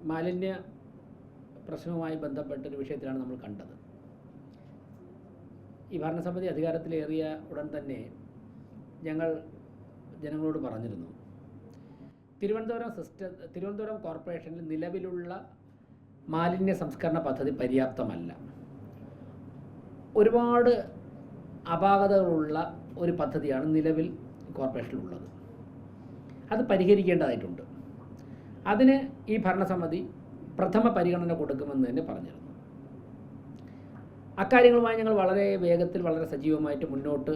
മാലിന്യ പ്രശ്നവുമായി ബന്ധപ്പെട്ടൊരു വിഷയത്തിലാണ് നമ്മൾ കണ്ടത്. ഈ ഭരണസമിതി അധികാരത്തിലേറിയ ഉടൻ തന്നെ ഞങ്ങൾ ജനങ്ങളോട് പറഞ്ഞിരുന്നു, തിരുവനന്തപുരം കോർപ്പറേഷനിൽ നിലവിലുള്ള മാലിന്യ സംസ്കരണ പദ്ധതി പര്യാപ്തമല്ല. ഒരുപാട് അപാകതകളുള്ള ഒരു പദ്ധതിയാണ് നിലവിൽ കോർപ്പറേഷനിലുള്ളത്. അത് പരിഹരിക്കേണ്ടതായിട്ടുണ്ട്. അതിന് ഈ ഭരണസമിതി പ്രഥമ പരിഗണന കൊടുക്കുമെന്ന് തന്നെ പറഞ്ഞിരുന്നു. അക്കാര്യങ്ങളുമായി ഞങ്ങൾ വളരെ വേഗത്തിൽ വളരെ സജീവമായിട്ട് മുന്നോട്ട്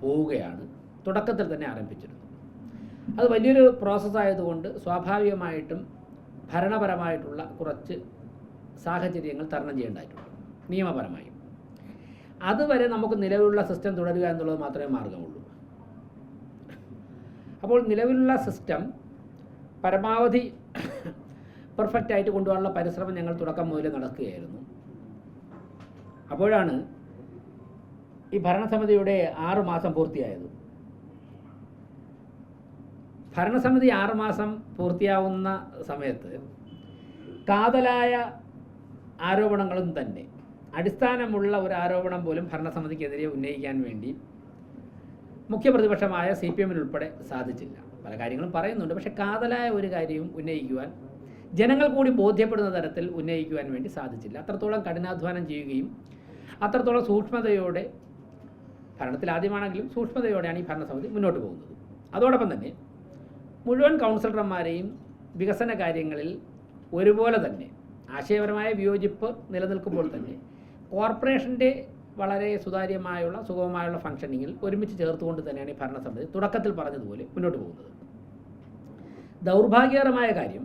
പോവുകയാണ്. തുടക്കത്തിൽ തന്നെ ആരംഭിച്ചിരുന്നു. അത് വലിയൊരു പ്രോസസ്സായതുകൊണ്ട് സ്വാഭാവികമായിട്ടും ഭരണപരമായിട്ടുള്ള കുറച്ച് സാഹചര്യങ്ങൾ തരണം ചെയ്യേണ്ടതായിട്ടുണ്ട്, നിയമപരമായും. അതുവരെ നമുക്ക് നിലവിലുള്ള സിസ്റ്റം തുടരുക എന്നുള്ളത് മാത്രമേ മാർഗമുള്ളൂ. അപ്പോൾ നിലവിലുള്ള സിസ്റ്റം പരമാവധി പെർഫെക്റ്റായിട്ട് കൊണ്ടുപോകാനുള്ള പരിശ്രമം ഞങ്ങൾ തുടക്കം മുതലേ നടക്കുകയായിരുന്നു. അപ്പോഴാണ് ഈ ഭരണസമിതിയുടെ 6 മാസം പൂർത്തിയായത്. ഭരണസമിതി 6 മാസം പൂർത്തിയാവുന്ന സമയത്ത് കാതലായ ആരോപണങ്ങളും തന്നെ, അടിസ്ഥാനമുള്ള ഒരു ആരോപണം പോലും ഭരണസമിതിക്കെതിരെ ഉന്നയിക്കാൻ വേണ്ടി മുഖ്യപ്രതിപക്ഷമായ CPM-നുൾപ്പെടെ സാധിച്ചില്ല. പല കാര്യങ്ങളും പറയുന്നുണ്ട്, പക്ഷേ കാതലായ ഒരു കാര്യവും ഉന്നയിക്കുവാൻ, ജനങ്ങൾ കൂടി ബോധ്യപ്പെടുന്ന തരത്തിൽ ഉന്നയിക്കുവാൻ വേണ്ടി സാധിച്ചില്ല. അത്രത്തോളം കഠിനാധ്വാനം ചെയ്യുകയും അത്രത്തോളം സൂക്ഷ്മതയോടെ, ഭരണത്തിൽ ആദ്യമാണെങ്കിലും സൂക്ഷ്മതയോടെയാണ് ഈ ഭരണസമിതി മുന്നോട്ട് പോകുന്നത്. അതോടൊപ്പം തന്നെ മുഴുവൻ കൗൺസിലർമാരെയും വികസന കാര്യങ്ങളിൽ ഒരുപോലെ തന്നെ ആശയപരമായ വിയോജിപ്പ് നിലനിൽക്കുമ്പോൾ തന്നെ കോർപ്പറേഷൻ്റെ വളരെ സുതാര്യമായുള്ള സുഗമമായുള്ള ഫംഗ്ഷനിങ്ങിൽ ഒരുമിച്ച് ചേർത്തുകൊണ്ട് തന്നെയാണ് ഈ ഭരണസമിതി തുടക്കത്തിൽ പറഞ്ഞതുപോലെ മുന്നോട്ട് പോകുന്നത്. ദൗർഭാഗ്യകരമായ കാര്യം,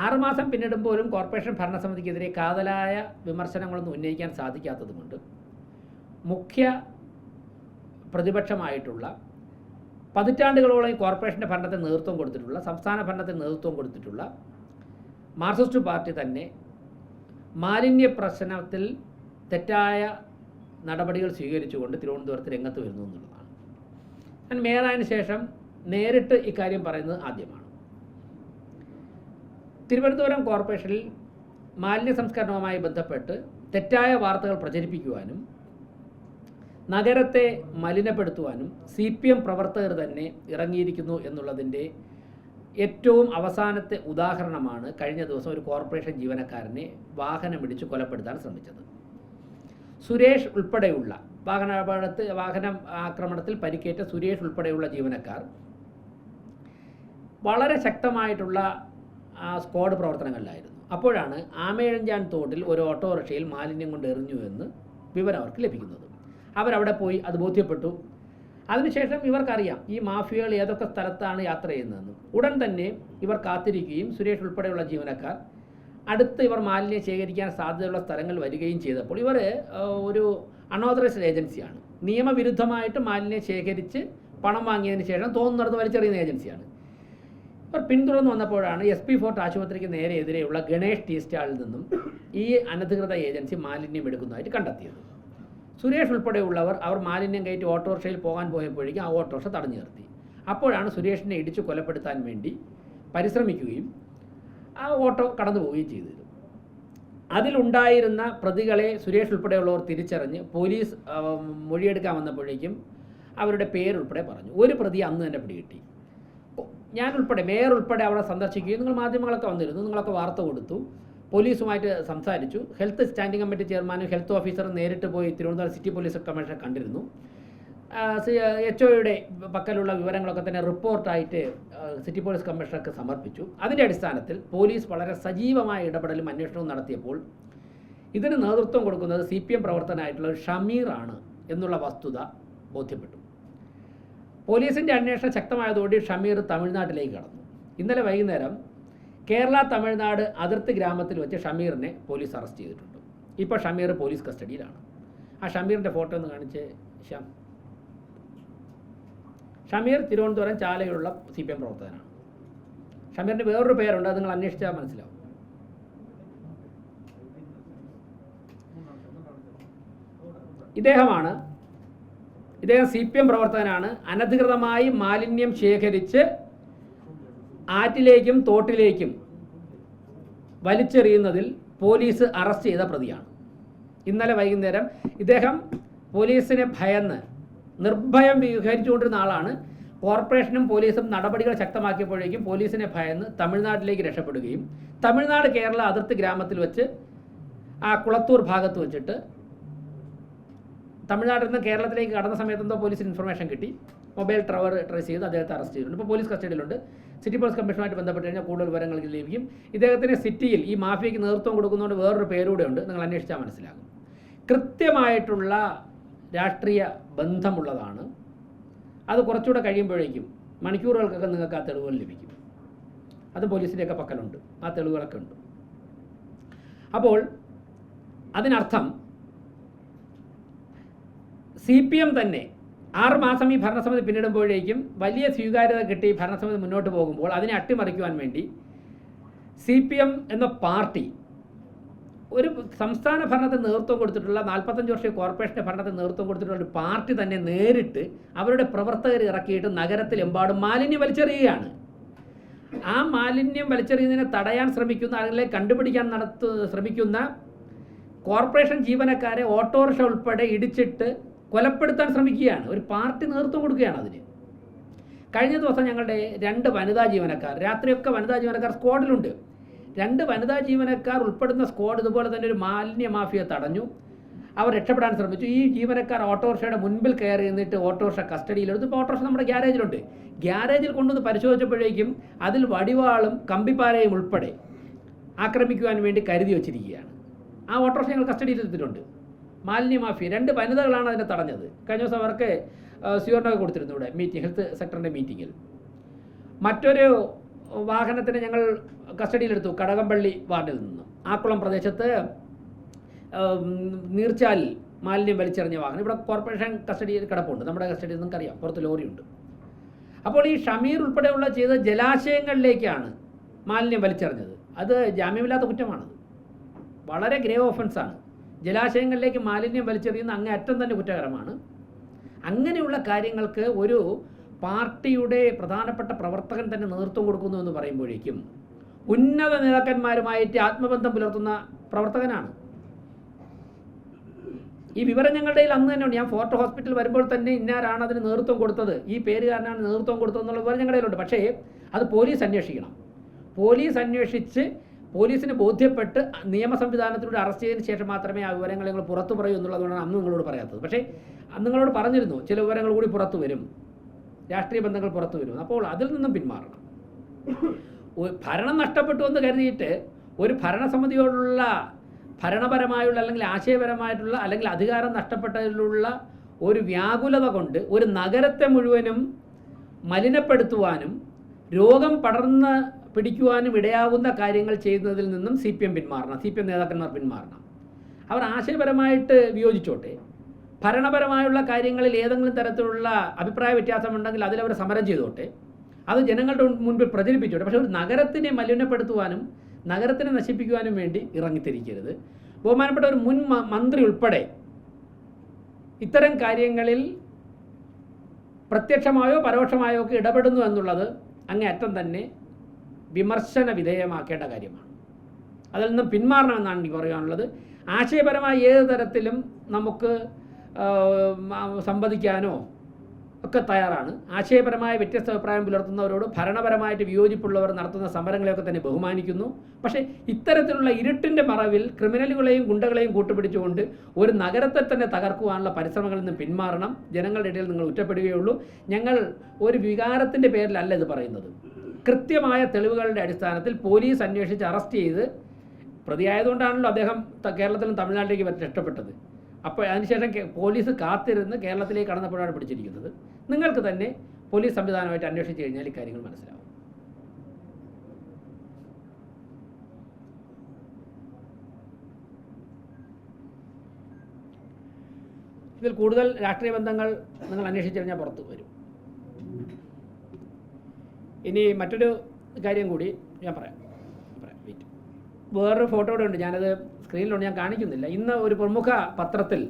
6 മാസം പിന്നിടുമ്പോഴും കോർപ്പറേഷൻ ഭരണസമിതിക്കെതിരെ കാതലായ വിമർശനങ്ങളൊന്നും ഉന്നയിക്കാൻ സാധിക്കാത്തതുകൊണ്ട് മുഖ്യ പ്രതിപക്ഷമായിട്ടുള്ള, പതിറ്റാണ്ടുകളോളം ഈ കോർപ്പറേഷൻ്റെ ഭരണത്തിന് നേതൃത്വം കൊടുത്തിട്ടുള്ള, സംസ്ഥാന ഭരണത്തിന് നേതൃത്വം കൊടുത്തിട്ടുള്ള മാർക്സിസ്റ്റ് പാർട്ടി തന്നെ മാലിന്യ പ്രശ്നത്തിൽ തെറ്റായ നടപടികൾ സ്വീകരിച്ചുകൊണ്ട് തിരുവനന്തപുരത്ത് രംഗത്ത് വരുന്നു എന്നുള്ളതാണ്. ഞാൻ മേയറായതിനു ശേഷം നേരിട്ട് ഇക്കാര്യം പറയുന്നത് ആദ്യമാണ്. തിരുവനന്തപുരം കോർപ്പറേഷനിൽ മാലിന്യ സംസ്കരണവുമായി ബന്ധപ്പെട്ട് തെറ്റായ വാർത്തകൾ പ്രചരിപ്പിക്കുവാനും നഗരത്തെ മലിനപ്പെടുത്തുവാനും CPM പ്രവർത്തകർ തന്നെ ഇറങ്ങിയിരിക്കുന്നു എന്നുള്ളതിൻ്റെ ഏറ്റവും അവസാനത്തെ ഉദാഹരണമാണ് കഴിഞ്ഞ ദിവസം ഒരു കോർപ്പറേഷൻ ജീവനക്കാരനെ വാഹനമിടിച്ച് കൊലപ്പെടുത്താൻ ശ്രമിച്ചത്. സുരേഷ് ഉൾപ്പെടെയുള്ള വാഹന ആക്രമണത്തിൽ പരിക്കേറ്റ സുരേഷ് ഉൾപ്പെടെയുള്ള ജീവനക്കാർ വളരെ ശക്തമായിട്ടുള്ള സ്ക്വാഡ് പ്രവർത്തനങ്ങളിലായിരുന്നു. അപ്പോഴാണ് ആമേഴഞ്ചാൻ തോട്ടിൽ ഒരു ഓട്ടോറിക്ഷയിൽ മാലിന്യം കൊണ്ട് എറിഞ്ഞു എന്ന് വിവരം അവർക്ക് ലഭിക്കുന്നത്. അവരവിടെ പോയി അത് ബോധ്യപ്പെട്ടു. അതിനുശേഷം ഇവർക്കറിയാം ഈ മാഫിയകൾ ഏതൊക്കെ സ്ഥലത്താണ് യാത്ര ചെയ്യുന്നതെന്ന്. ഉടൻ തന്നെ ഇവർ കാത്തിരിക്കുകയും സുരേഷ് ഉൾപ്പെടെയുള്ള ജീവനക്കാർ അടുത്ത് ഇവർ മാലിന്യം ശേഖരിക്കാൻ സാധ്യതയുള്ള സ്ഥലങ്ങൾ വരികയും ചെയ്തപ്പോൾ, ഇവർ ഒരു അൺഓതറൈസ്ഡ് ഏജൻസിയാണ്, നിയമവിരുദ്ധമായിട്ട് മാലിന്യം ശേഖരിച്ച് പണം വാങ്ങിയതിന് ശേഷം തോന്നുന്നിടത്ത് വലിച്ചെറിയുന്ന ഏജൻസിയാണ്. ഇവർ പിന്തുടർന്ന് വന്നപ്പോഴാണ് SP ഫോർട്ട് ആശുപത്രിക്ക് നേരെ എതിരെയുള്ള ഗണേഷ് ടീ സ്റ്റാളിൽ നിന്നും ഈ അനധികൃത ഏജൻസി മാലിന്യം എടുക്കുന്നതായിട്ട് കണ്ടെത്തിയത്. സുരേഷ് ഉൾപ്പെടെയുള്ളവർ അവർ മാലിന്യം കയറ്റി ഓട്ടോറിക്ഷയിൽ പോകാൻ പോയപ്പോഴേക്കും ആ ഓട്ടോറിക്ഷ തടഞ്ഞു നിർത്തി. അപ്പോഴാണ് സുരേഷിനെ ഇടിച്ചു കൊലപ്പെടുത്താൻ വേണ്ടി പരിശ്രമിക്കുകയും ആ ഓട്ടോ കടന്നു പോവുകയും ചെയ്തത്. അതിലുണ്ടായിരുന്ന പ്രതികളെ സുരേഷ് ഉൾപ്പെടെയുള്ളവർ തിരിച്ചറിഞ്ഞ് പോലീസ് മൊഴിയെടുക്കാൻ വന്നപ്പോഴേക്കും അവരുടെ പേരുൾപ്പെടെ പറഞ്ഞു. ഒരു പ്രതി അന്ന് തന്നെ പിടികിട്ടി. ഞാനുൾപ്പെടെ, മേയർ ഉൾപ്പെടെ അവിടെ സന്ദർശിക്കുകയും, നിങ്ങൾ മാധ്യമങ്ങളൊക്കെ വന്നിരുന്നു, നിങ്ങളൊക്കെ വാർത്ത കൊടുത്തു, പോലീസുമായിട്ട് സംസാരിച്ചു. ഹെൽത്ത് സ്റ്റാൻഡിംഗ് കമ്മിറ്റി ചെയർമാനും ഹെൽത്ത് ഓഫീസറും നേരിട്ട് പോയി തിരുവനന്തപുരം സിറ്റി പോലീസ് കമ്മീഷണറെ കണ്ടിരുന്നു. HOയുടെ പക്കലുള്ള വിവരങ്ങളൊക്കെ തന്നെ റിപ്പോർട്ടായിട്ട് സിറ്റി പോലീസ് കമ്മീഷണർക്ക് സമർപ്പിച്ചു. അതിൻ്റെ അടിസ്ഥാനത്തിൽ പോലീസ് വളരെ സജീവമായ ഇടപെടലും അന്വേഷണവും നടത്തിയപ്പോൾ ഇതിന് നേതൃത്വം കൊടുക്കുന്നത് CPM പ്രവർത്തകനായിട്ടുള്ള ഷമീറാണ് എന്നുള്ള വസ്തുത ബോധ്യപ്പെട്ടു. പോലീസിൻ്റെ അന്വേഷണം ശക്തമായതോടെ ഷമീർ തമിഴ്നാട്ടിലേക്ക് കടന്നു. ഇന്നലെ വൈകുന്നേരം കേരള തമിഴ്നാട് അതിർത്തി ഗ്രാമത്തിൽ വെച്ച് ഷമീറിനെ പോലീസ് അറസ്റ്റ് ചെയ്തിട്ടുണ്ട്. ഇപ്പോൾ ഷമീർ പോലീസ് കസ്റ്റഡിയിലാണ്. ആ ഷമീറിൻ്റെ ഫോട്ടോ ഒന്ന് കാണിച്ച്. ഷമീർ തിരുവനന്തപുരം ചാലയിലുള്ള CPM പ്രവർത്തകനാണ്. ഷമീറിൻ്റെ വേറൊരു പേരുണ്ട്, അത് നിങ്ങൾ അന്വേഷിച്ചാൽ മനസ്സിലാവും. ഇദ്ദേഹം CPM പ്രവർത്തകനാണ്. അനധികൃതമായി മാലിന്യം ശേഖരിച്ച് ആറ്റിലേക്കും തോട്ടിലേക്കും വലിച്ചെറിയുന്നതിൽ പോലീസ് അറസ്റ്റ് ചെയ്ത പ്രതിയാണ്. ഇന്നലെ വൈകുന്നേരം ഇദ്ദേഹം പോലീസിനെ ഭയന്ന് നിർഭയം വിഹരിച്ചുകൊണ്ടിരുന്ന ആളാണ്. കോർപ്പറേഷനും പോലീസും നടപടികൾ ശക്തമാക്കിയപ്പോഴേക്കും പോലീസിനെ ഭയന്ന് തമിഴ്നാട്ടിലേക്ക് രക്ഷപ്പെടുകയും തമിഴ്നാട് കേരള അതിർത്തി ഗ്രാമത്തിൽ വെച്ച് ആ കുളത്തൂർ ഭാഗത്ത് വെച്ചിട്ട് തമിഴ്നാട്ടിൽ നിന്ന് കേരളത്തിലേക്ക് കടന്ന സമയത്ത് എന്തോ പോലീസിന് ഇൻഫർമേഷൻ കിട്ടി. മൊബൈൽ ടവർ ട്രേസ് ചെയ്ത് അദ്ദേഹത്തെ അറസ്റ്റ് ചെയ്തിട്ടുണ്ട്. ഇപ്പോൾ പോലീസ് കസ്റ്റഡിയിലുണ്ട്. സിറ്റി പോലീസ് കമ്മീഷനുമായിട്ട് ബന്ധപ്പെട്ട് കഴിഞ്ഞാൽ കൂടുതൽ വിവരങ്ങൾ ലഭിക്കും. ഇദ്ദേഹത്തിന് സിറ്റിയിൽ ഈ മാഫിയയ്ക്ക് നേതൃത്വം കൊടുക്കുന്നതുകൊണ്ട് വേറൊരു പേരൂടെ ഉണ്ട്, നിങ്ങൾ അന്വേഷിച്ചാൽ മനസ്സിലാകും. കൃത്യമായിട്ടുള്ള രാഷ്ട്രീയ ബന്ധമുള്ളതാണ്. അത് കുറച്ചുകൂടെ കഴിയുമ്പോഴേക്കും മണിക്കൂറുകൾക്കൊക്കെ നിങ്ങൾക്ക് ആ തെളിവുകൾ ലഭിക്കും. അത് പോലീസിൻ്റെയൊക്കെ പക്കലുണ്ട്, ആ തെളിവുകളൊക്കെ ഉണ്ട്. അപ്പോൾ അതിനർത്ഥം CPM തന്നെ 6 മാസം ഈ ഭരണസമിതി പിന്നിടുമ്പോഴേക്കും വലിയ സ്വീകാര്യത കിട്ടി ഭരണസമിതി മുന്നോട്ട് പോകുമ്പോൾ അതിനെ അട്ടിമറിക്കുവാൻ വേണ്ടി CPM എന്ന പാർട്ടി ഒരു സംസ്ഥാന ഭരണത്തിന് നേതൃത്വം കൊടുത്തിട്ടുള്ള 45 വർഷ കോർപ്പറേഷൻ്റെ ഭരണത്തിന് നേതൃത്വം കൊടുത്തിട്ടുള്ള ഒരു പാർട്ടി തന്നെ നേരിട്ട് അവരുടെ പ്രവർത്തകർ ഇറക്കിയിട്ട് നഗരത്തിലെമ്പാടും മാലിന്യം വലിച്ചെറിയുകയാണ്. ആ മാലിന്യം വലിച്ചെറിയുന്നതിനെ തടയാൻ ശ്രമിക്കുന്ന ആളുകളെ കണ്ടുപിടിക്കാൻ ശ്രമിക്കുന്ന കോർപ്പറേഷൻ ജീവനക്കാരെ ഓട്ടോറിക്ഷ ഉൾപ്പെടെ ഇടിച്ചിട്ട് കൊലപ്പെടുത്താൻ ശ്രമിക്കുകയാണ്. ഒരു പാർട്ടി നേതൃത്വം കൊടുക്കുകയാണ് അതിന്. കഴിഞ്ഞ ദിവസം ഞങ്ങളുടെ 2 വനിതാ ജീവനക്കാർ, രാത്രിയൊക്കെ വനിതാ ജീവനക്കാർ സ്ക്വാഡിലുണ്ട്. 2 വനിതാ ജീവനക്കാർ ഉൾപ്പെടുന്ന സ്ക്വാഡ് ഇതുപോലെ തന്നെ ഒരു മാലിന്യ മാഫിയ തടഞ്ഞു. അവർ രക്ഷപ്പെടാൻ ശ്രമിച്ചു. ഈ ജീവനക്കാർ ഓട്ടോറിക്ഷയുടെ മുൻപിൽ കയറി നിന്നിട്ട് ഓട്ടോറിക്ഷ കസ്റ്റഡിയിലെടുത്തു. ഇപ്പോൾ ഓട്ടോറിക്ഷ നമ്മുടെ ഗ്യാരേജിലുണ്ട്. ഗ്യാരേജിൽ കൊണ്ടുവന്ന് പരിശോധിച്ചപ്പോഴേക്കും അതിൽ വടിവാളും കമ്പിപ്പാരയും ഉൾപ്പെടെ ആക്രമിക്കുവാൻ വേണ്ടി കരുതി വച്ചിരിക്കുകയാണ്. ആ ഓട്ടോറിക്ഷ ഞങ്ങൾ കസ്റ്റഡിയിലെടുത്തിട്ടുണ്ട്. മാലിന്യ മാഫിയ 2 വനിതകളാണ് അതിനെ തടഞ്ഞത്. കഴിഞ്ഞ ദിവസം അവർക്ക് സ്വീകരണമൊക്കെ കൊടുത്തിരുന്നു ഇവിടെ മീറ്റിംഗ്, ഹെൽത്ത് സെക്ടറിൻ്റെ മീറ്റിങ്ങിൽ. മറ്റൊരു വാഹനത്തിന് ഞങ്ങൾ കസ്റ്റഡിയിലെടുത്തു കടകംപള്ളി വാർഡിൽ നിന്നും. ആക്കുളം പ്രദേശത്ത് നീർച്ചാലിൽ മാലിന്യം വലിച്ചെറിഞ്ഞ വാഹനം ഇവിടെ കോർപ്പറേഷൻ കസ്റ്റഡിയിൽ കിടപ്പുണ്ട്. നമ്മുടെ കസ്റ്റഡിയിൽ നിങ്ങൾക്കറിയാം, പുറത്ത് ലോറിയുണ്ട്. അപ്പോൾ ഈ ഷമീർ ഉൾപ്പെടെയുള്ള ചെയ്ത ജലാശയങ്ങളിലേക്കാണ് മാലിന്യം വലിച്ചെറിഞ്ഞത്. അത് ജാമ്യമില്ലാത്ത കുറ്റമാണത്, വളരെ ഗ്രേവ് ഓഫൻസാണ്. ജലാശയങ്ങളിലേക്ക് മാലിന്യം വലിച്ചെറിയുന്ന അങ്ങേയറ്റം തന്നെ കുറ്റകരമാണ്. അങ്ങനെയുള്ള കാര്യങ്ങൾക്ക് ഒരു പാർട്ടിയുടെ പ്രധാനപ്പെട്ട പ്രവർത്തകൻ തന്നെ നേതൃത്വം കൊടുക്കുന്നു എന്ന് പറയുമ്പോഴേക്കും ഉന്നത നേതാക്കന്മാരുമായിട്ട് ആത്മബന്ധം പുലർത്തുന്ന പ്രവർത്തകനാണ്. ഈ വിവരം ഞങ്ങളുടെ അന്ന് തന്നെ ഉണ്ട്. ഞാൻ ഫോർട്ട് ഹോസ്പിറ്റൽ വരുമ്പോൾ തന്നെ ഇന്നാരാണ് അതിന് നേതൃത്വം കൊടുത്തത്, ഈ പേരുകാരനാണ് നേതൃത്വം കൊടുത്തതെന്നുള്ള വിവരം ഞങ്ങളുടെ കയ്യിലുണ്ട്. പക്ഷേ അത് പോലീസ് അന്വേഷിക്കണം. പോലീസ് അന്വേഷിച്ച് പോലീസിന് ബോധ്യപ്പെട്ട് നിയമ സംവിധാനത്തിലൂടെ അറസ്റ്റ് ചെയ്തതിന് ശേഷം മാത്രമേ ആ വിവരങ്ങൾ നിങ്ങൾ പുറത്തു പറയൂ എന്നുള്ളതുകൊണ്ടാണ് അന്ന് നിങ്ങളോട് പറയാത്തത്. പക്ഷേ അന്ന് നിങ്ങളോട് പറഞ്ഞിരുന്നു ചില വിവരങ്ങൾ കൂടി പുറത്തു വരും, രാഷ്ട്രീയ ബന്ധങ്ങൾ പുറത്തു വരും. അപ്പോൾ അതിൽ നിന്നും പിന്മാറണം. ഭരണം നഷ്ടപ്പെട്ടു എന്ന് കരുതിയിട്ട് ഒരു ഭരണസമിതിയോടുള്ള ഭരണപരമായുള്ള അല്ലെങ്കിൽ ആശയപരമായിട്ടുള്ള അല്ലെങ്കിൽ അധികാരം നഷ്ടപ്പെട്ടതിലുള്ള ഒരു വ്യാകുലത കൊണ്ട് ഒരു നഗരത്തെ മുഴുവനും മലിനപ്പെടുത്തുവാനും രോഗം പടർന്ന് പിടിക്കുവാനും ഇടയാകുന്ന കാര്യങ്ങൾ ചെയ്യുന്നതിൽ നിന്നും CPM പിന്മാറണം, CPM നേതാക്കന്മാർ പിന്മാറണം. അവർ ആശയപരമായിട്ട് വിയോജിച്ചോട്ടെ, ഭരണപരമായുള്ള കാര്യങ്ങളിൽ ഏതെങ്കിലും തരത്തിലുള്ള അഭിപ്രായ വ്യത്യാസമുണ്ടെങ്കിൽ അതിലവർ സമരം ചെയ്തോട്ടെ, അത് ജനങ്ങളുടെ മുൻപിൽ പ്രചരിപ്പിച്ചോട്ടെ. പക്ഷേ ഒരു നഗരത്തിനെ മലിനപ്പെടുത്തുവാനും നഗരത്തിനെ നശിപ്പിക്കുവാനും വേണ്ടി ഇറങ്ങിത്തിരിക്കരുത്. ബഹുമാനപ്പെട്ട ഒരു മുൻ മന്ത്രി ഉൾപ്പെടെ ഇത്തരം കാര്യങ്ങളിൽ പ്രത്യക്ഷമായോ പരോക്ഷമായോ ഒക്കെ ഇടപെടുന്നു എന്നുള്ളത് അങ്ങേയറ്റം തന്നെ വിമർശന വിധേയമാക്കേണ്ട കാര്യമാണ്. അതിൽ നിന്നും പിന്മാറണമെന്നാണ് എനിക്ക് പറയാനുള്ളത്. ആശയപരമായ ഏത് തരത്തിലും നമുക്ക് സംവദിക്കാനോ ഒക്കെ തയ്യാറാണ്. ആശയപരമായ വ്യത്യസ്ത അഭിപ്രായം പുലർത്തുന്നവരോട് ഭരണപരമായിട്ട് വിയോജിപ്പുള്ളവർ നടത്തുന്ന സമരങ്ങളെയൊക്കെ തന്നെ ബഹുമാനിക്കുന്നു. പക്ഷേ ഇത്തരത്തിലുള്ള ഇരുട്ടിൻ്റെ മറവിൽ ക്രിമിനലുകളെയും ഗുണ്ടകളെയും കൂട്ടുപിടിച്ചുകൊണ്ട് ഒരു നഗരത്തെ തന്നെ തകർക്കുവാനുള്ള പരിശ്രമങ്ങളിൽ നിന്ന് പിന്മാറണം. ജനങ്ങളുടെ ഇടയിൽ നിങ്ങൾ ഒറ്റപ്പെടുകയുള്ളൂ. ഞങ്ങൾ ഒരു വികാരത്തിൻ്റെ പേരിലല്ല ഇത് പറയുന്നത്. കൃത്യമായ തെളിവുകളുടെ അടിസ്ഥാനത്തിൽ പോലീസ് അന്വേഷിച്ച് അറസ്റ്റ് ചെയ്ത് പ്രതിയായതുകൊണ്ടാണല്ലോ അദ്ദേഹം കേരളത്തിലും തമിഴ്നാട്ടിലേക്ക് രക്ഷപ്പെട്ടത്. അപ്പോൾ അതിനുശേഷം പോലീസ് കാത്തിരുന്ന് കേരളത്തിലേക്ക് കടന്നപ്പോഴാണ് പിടിച്ചിരിക്കുന്നത്. നിങ്ങൾക്ക് തന്നെ പോലീസ് സംവിധാനമായിട്ട് അന്വേഷിച്ച് കഴിഞ്ഞാൽ ഈ കാര്യങ്ങൾ മനസ്സിലാവും. ഇതിൽ കൂടുതൽ രാഷ്ട്രീയ ബന്ധങ്ങൾ നിങ്ങൾ അന്വേഷിച്ച് കഴിഞ്ഞാൽ പുറത്തു വരും. ഇനി മറ്റൊരു കാര്യം കൂടി ഞാൻ പറയാം. വെയിറ്റ്, വേറൊരു ഫോട്ടോ കൂടെ ഉണ്ട്, ഞാനത് സ്ക്രീനിലുണ്ട്, ഞാൻ കാണിക്കുന്നില്ല. ഇന്ന് ഒരു പ്രമുഖ പത്രത്തിൽ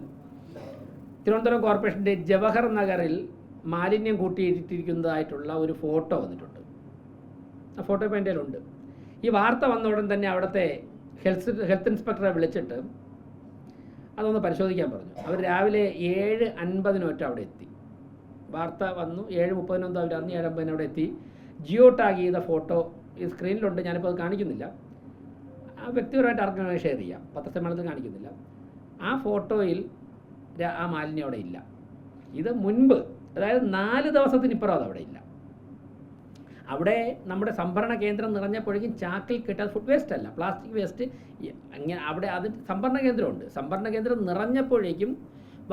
തിരുവനന്തപുരം കോർപ്പറേഷൻ്റെ ജവഹർ നഗറിൽ മാലിന്യം കൂട്ടിയിട്ടിരിക്കുന്നതായിട്ടുള്ള ഒരു ഫോട്ടോ വന്നിട്ടുണ്ട്. ആ ഫോട്ടോ ഇപ്പോൾ എൻ്റെ കയ്യിലുണ്ട്. ഈ വാർത്ത വന്ന ഉടൻ തന്നെ അവിടുത്തെ ഹെൽത്ത് ഇൻസ്പെക്ടറെ വിളിച്ചിട്ട് അതൊന്ന് പരിശോധിക്കാൻ പറഞ്ഞു. അവർ രാവിലെ 7:50 അവിടെ എത്തി. വാർത്ത വന്നു 7:30 അവർ അന്ന് 7:50 അവിടെ എത്തി. ജിയോ ടാഗ് ചെയ്ത ഫോട്ടോ ഈ സ്ക്രീനിലുണ്ട്, ഞാനിപ്പോൾ അത് കാണിക്കുന്നില്ല. ആ വ്യക്തിപരമായിട്ട് ആർക്കും ഷെയർ ചെയ്യാം, പത്രസമ്മേളനത്തിൽ കാണിക്കുന്നില്ല. ആ ഫോട്ടോയിൽ ആ മാലിന്യം അവിടെ ഇല്ല. ഇത് മുൻപ്, അതായത് 4 ദിവസത്തിനിപ്പുറം അത് അവിടെ ഇല്ല. അവിടെ നമ്മുടെ സംഭരണ കേന്ദ്രം നിറഞ്ഞപ്പോഴേക്കും ചാക്കിൽ കിട്ടാൻ ഫുഡ് വേസ്റ്റ് അല്ല, പ്ലാസ്റ്റിക് വേസ്റ്റ് അങ്ങനെ അവിടെ അത് സംഭരണ കേന്ദ്രമുണ്ട്. സംഭരണ കേന്ദ്രം നിറഞ്ഞപ്പോഴേക്കും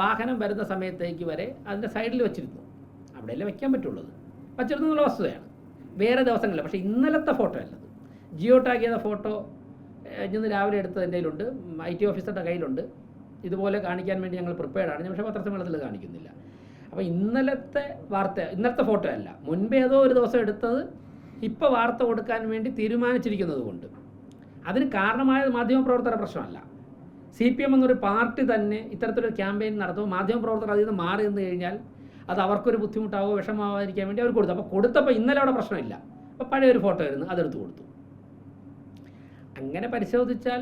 വാഹനം വരുന്ന സമയത്തേക്ക് വരെ അതിൻ്റെ സൈഡിൽ വെച്ചിരുന്നു. അവിടെയല്ലേ വയ്ക്കാൻ പറ്റുള്ളത്, വച്ചിരുന്നു എന്നുള്ള വസ്തുതയാണ്. വേറെ ദിവസങ്ങളില്ല. പക്ഷേ ഇന്നലത്തെ ഫോട്ടോ അല്ലത്. ജിയോ ടാഗ് ചെയ്ത ഫോട്ടോ ഇന്ന് രാവിലെ എടുത്തത് എൻ്റെ കയ്യിലുണ്ട്, IT ഓഫീസറുടെ കയ്യിലുണ്ട്. ഇതുപോലെ കാണിക്കാൻ വേണ്ടി ഞങ്ങൾ പ്രിപ്പയർഡാണ്, പക്ഷേ പത്രസമ്മേളനത്തിൽ കാണിക്കുന്നില്ല. അപ്പോൾ ഇന്നലത്തെ ഫോട്ടോ അല്ല, മുൻപേ ഏതോ ഒരു ദിവസം എടുത്തത് ഇപ്പോൾ വാർത്ത കൊടുക്കാൻ വേണ്ടി തീരുമാനിച്ചിരിക്കുന്നത് കൊണ്ട്. അതിന് കാരണമായത് മാധ്യമപ്രവർത്തകരുടെ പ്രശ്നമല്ല. CPM എന്നൊരു പാർട്ടി തന്നെ ഇത്തരത്തിലൊരു ക്യാമ്പയിൻ നടത്തുമ്പോൾ മാധ്യമപ്രവർത്തകർ അതിൽ നിന്ന് മാറി നിന്ന് കഴിഞ്ഞാൽ അത് അവർക്കൊരു ബുദ്ധിമുട്ടാവോ വിഷമാവാതിരിക്കാൻ വേണ്ടി അവർ കൊടുത്തു. അപ്പോൾ കൊടുത്തപ്പോൾ ഇന്നലെ അവിടെ പ്രശ്നമില്ല, അപ്പോൾ പഴയൊരു ഫോട്ടോ ആയിരുന്നു, അതെടുത്ത് കൊടുത്തു. അങ്ങനെ പരിശോധിച്ചാൽ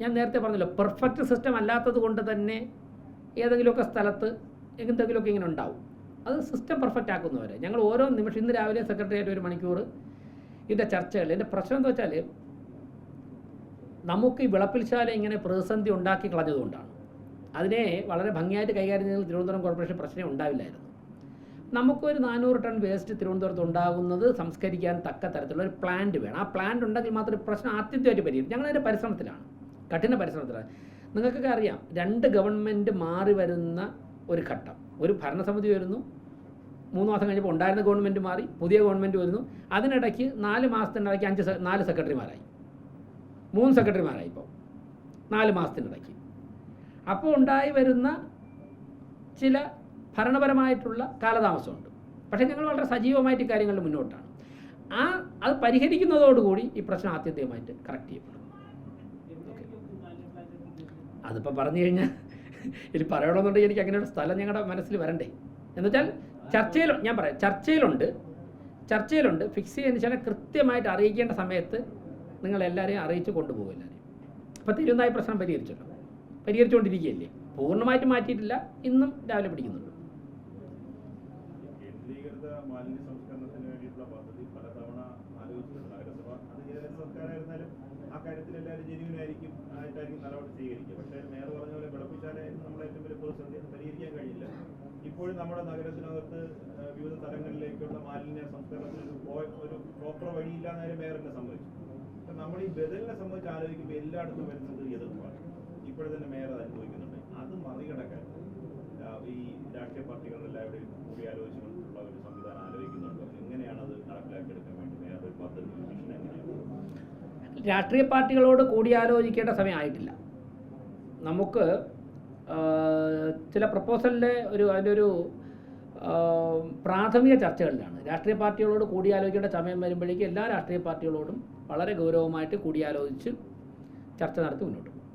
ഞാൻ നേരത്തെ പറഞ്ഞല്ലോ, പെർഫെക്റ്റ് സിസ്റ്റം അല്ലാത്തത് കൊണ്ട് തന്നെ ഏതെങ്കിലുമൊക്കെ സ്ഥലത്ത് എന്തെങ്കിലുമൊക്കെ ഇങ്ങനെ ഉണ്ടാവും. അത് സിസ്റ്റം പെർഫെക്റ്റ് ആക്കുന്നവരെ ഞങ്ങൾ ഓരോ നിമിഷം, ഇന്ന് രാവിലെ സെക്രട്ടറിയായിട്ട് 1 മണിക്കൂർ ഇതിൻ്റെ ചർച്ചകൾ. എൻ്റെ പ്രശ്നം എന്താ വെച്ചാൽ, നമുക്ക് ഈ വിളപ്പിൽശാല ഇങ്ങനെ പ്രതിസന്ധി ഉണ്ടാക്കി കളഞ്ഞതുകൊണ്ടാണ്. അതിനെ വളരെ ഭംഗിയായിട്ട് കൈകാര്യം ചെയ്യുന്ന തിരുവനന്തപുരം കോർപ്പറേഷൻ പ്രശ്നം ഉണ്ടാവില്ലായിരുന്നു. നമുക്കൊരു 400 ടൺ വേസ്റ്റ് തിരുവനന്തപുരത്ത് ഉണ്ടാകുന്നത് സംസ്കരിക്കാൻ തക്ക തരത്തിലുള്ള ഒരു പ്ലാന്റ് വേണം. ആ പ്ലാന്റ് ഉണ്ടെങ്കിൽ മാത്രമേ പ്രശ്നം ആത്യന്തികമായിട്ട് പരിഹരിക്കും. ഞങ്ങളതിൻ്റെ പരിശ്രമത്തിലാണ്, കഠിന പരിശ്രമത്തിലാണ്. നിങ്ങൾക്കൊക്കെ അറിയാം, 2 ഗവൺമെൻറ് മാറി വരുന്ന ഒരു ഘട്ടം. ഒരു ഭരണസമിതി വരുന്നു, 3 മാസം കഴിഞ്ഞപ്പോൾ ഉണ്ടായിരുന്ന ഗവൺമെൻറ് മാറി, പുതിയ ഗവൺമെൻറ് വരുന്നു. അതിനിടയ്ക്ക് 4 മാസത്തിനിടയ്ക്ക് 4 സെക്രട്ടറിമാരായി, 3 സെക്രട്ടറിമാരായി ഇപ്പോൾ 4 മാസത്തിനിടയ്ക്ക്. അപ്പോൾ ഉണ്ടായി വരുന്ന ചില ഭരണപരമായിട്ടുള്ള കാലതാമസമുണ്ട്. പക്ഷേ ഞങ്ങൾ വളരെ സജീവമായിട്ട് കാര്യങ്ങളിൽ മുന്നോട്ടാണ്. അത് പരിഹരിക്കുന്നതോടുകൂടി ഈ പ്രശ്നം ആത്യന്തികമായിട്ട് കറക്റ്റ് ചെയ്യപ്പെടും. അതിപ്പോൾ പറഞ്ഞു കഴിഞ്ഞാൽ ഇനി പറയണമെന്നുണ്ടെങ്കിൽ എനിക്ക് അങ്ങനെ ഒരു സ്ഥലം ഞങ്ങളുടെ മനസ്സിൽ വരണ്ടേ. എന്നുവെച്ചാൽ ഞാൻ പറയാം, ചർച്ചയിലുണ്ട് ഫിക്സ് ചെയ്യുന്ന വെച്ചാൽ കൃത്യമായിട്ട് അറിയിക്കേണ്ട സമയത്ത് നിങ്ങളെല്ലാവരെയും അറിയിച്ച് കൊണ്ടുപോകില്ല. ഇപ്പോൾ തിരുവനന്തപുരം പ്രശ്നം പരിഹരിച്ചുകൊണ്ടിരിക്കുകയല്ലേ, പൂർണ്ണമായിട്ട് മാറ്റിയിട്ടില്ല, ഇന്നും രാവിലെ പിടിക്കുന്നുണ്ട്. കേന്ദ്രീകൃത മാലിന്യ സംസ്കരണത്തിന് വേണ്ടിയിട്ടുള്ള പദ്ധതി പലതവണ ആലോചിച്ചിട്ടുണ്ട് നഗരസഭ. അത് ഏത് സർക്കാരായിരുന്നാലും ആ കാര്യത്തിൽ എല്ലാവരും ജെന്യൂനായിരിക്കും നടപടി സ്വീകരിക്കുക. പക്ഷേ മേയർ പറഞ്ഞ പോലെ വിളപ്പിച്ചാൽ നമ്മുടെ ഏറ്റവും വലിയ പ്രതിസന്ധി അത് പരിഹരിക്കാൻ കഴിയില്ല. ഇപ്പോഴും നമ്മുടെ നഗരത്തിനകത്ത് വിവിധ തലങ്ങളിലേക്കുള്ള മാലിന്യ സംസ്കരണത്തിന് ഒരു പ്രോപ്പർ വഴിയില്ല എന്നാലും മേയറിനെ സംബന്ധിച്ചു. അപ്പം നമ്മൾ ഈ ബദലിനെ സംബന്ധിച്ച് ആലോചിക്കുമ്പോൾ എല്ലായിടത്തും വരുന്നത് എതിർപ്പാണ്. ഇപ്പോഴും തന്നെ മേയർ അത് അനുഭവിക്കുന്നുണ്ട്. അത് മറികടക്കാൻ ഈ രാഷ്ട്രീയ പാർട്ടികളെല്ലാവരുടെയും കൂടിയാലോചിച്ചുകൊണ്ടുള്ള ഒരു സംവിധാനം ആലോചിക്കുന്നുണ്ടോ? എങ്ങനെയാണ് അത് നടപ്പിലാക്കിയെടുക്കാൻ വേണ്ടി മേയർ ഒരു പദ്ധതി മിഷൻ എങ്ങനെയാണ്? രാഷ്ട്രീയ പാർട്ടികളോട് കൂടിയാലോചിക്കേണ്ട സമയമായിട്ടില്ല. നമുക്ക് ചില പ്രപ്പോസലിൻ്റെ അതിൻ്റെ ഒരു പ്രാഥമിക ചർച്ചകളിലാണ്. രാഷ്ട്രീയ പാർട്ടികളോട് കൂടിയാലോചിക്കേണ്ട സമയം വരുമ്പോഴേക്കും എല്ലാ രാഷ്ട്രീയ പാർട്ടികളോടും വളരെ ഗൗരവമായിട്ട് കൂടിയാലോചിച്ച് ചർച്ച നടത്തി മുന്നോട്ട് പോകും.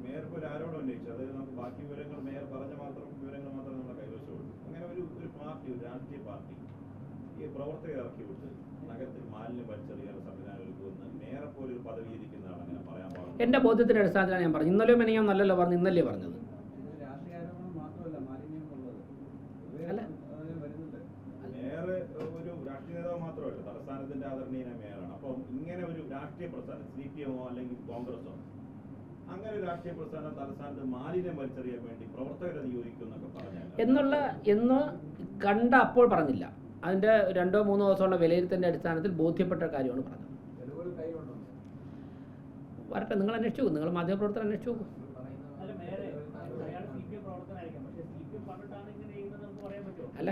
മേയർ ഇപ്പോൾ ആരോടും ഉന്നയിച്ചു, അതായത് നമുക്ക് ബാക്കി വിവരങ്ങൾ മേയർ പറഞ്ഞ വിവരങ്ങൾ മാത്രമേ നമ്മുടെ കൈവശമുള്ളൂ. അങ്ങനെ ഒരു പാർട്ടി, ഒരു രാഷ്ട്രീയ പാർട്ടി ഈ പ്രവർത്തകർ ഇറക്കി വിട്ട് നഗരത്തിൽ മാലിന്യം വലിച്ചെറിയാൻ സംവിധാനം ഒരുക്കുമെന്ന് മേയറെ പോലെ ഒരു പദവി ഇരിക്കുന്നതാണ് അങ്ങനെ പറയാൻ പാടില്ല. എൻ്റെ ബോധ്യത്തിൻ്റെ അടിസ്ഥാനത്തിലാണ് ഞാൻ പറഞ്ഞു. ഇന്നലെയോ മെനയോ നല്ലല്ലോ പറഞ്ഞു, ഇന്നല്ലേ പറഞ്ഞത്. അല്ല, മേയർ ഒരു രാഷ്ട്രീയ നേതാവ് മാത്രമല്ല, തലസ്ഥാനത്തിന്റെ ആദരണീയനായ മേയറാണ്. അപ്പം ഇങ്ങനെ ഒരു രാഷ്ട്രീയ പ്രസ്ഥാനം CPM അല്ലെങ്കിൽ കോൺഗ്രസോ അങ്ങനെ ഒരു രാഷ്ട്രീയ പ്രസ്ഥാനം തലസ്ഥാനത്ത് മാലിന്യം വലിച്ചെറിയാൻ വേണ്ടി പ്രവർത്തകരെ നിയോഗിക്കുമെന്നൊക്കെ പറഞ്ഞാൽ എന്ന് കണ്ട അപ്പോൾ പറഞ്ഞില്ല. അതിൻ്റെ 2-3 ദിവസമുള്ള വിലയിരുത്തലിൻ്റെ അടിസ്ഥാനത്തിൽ ബോധ്യപ്പെട്ട കാര്യമാണ് പറഞ്ഞത്. വരട്ടെ, നിങ്ങൾ അന്വേഷിച്ചു നോക്കും, നിങ്ങൾ മാധ്യമപ്രവർത്തകർ അന്വേഷിച്ചു നോക്കും. അല്ല,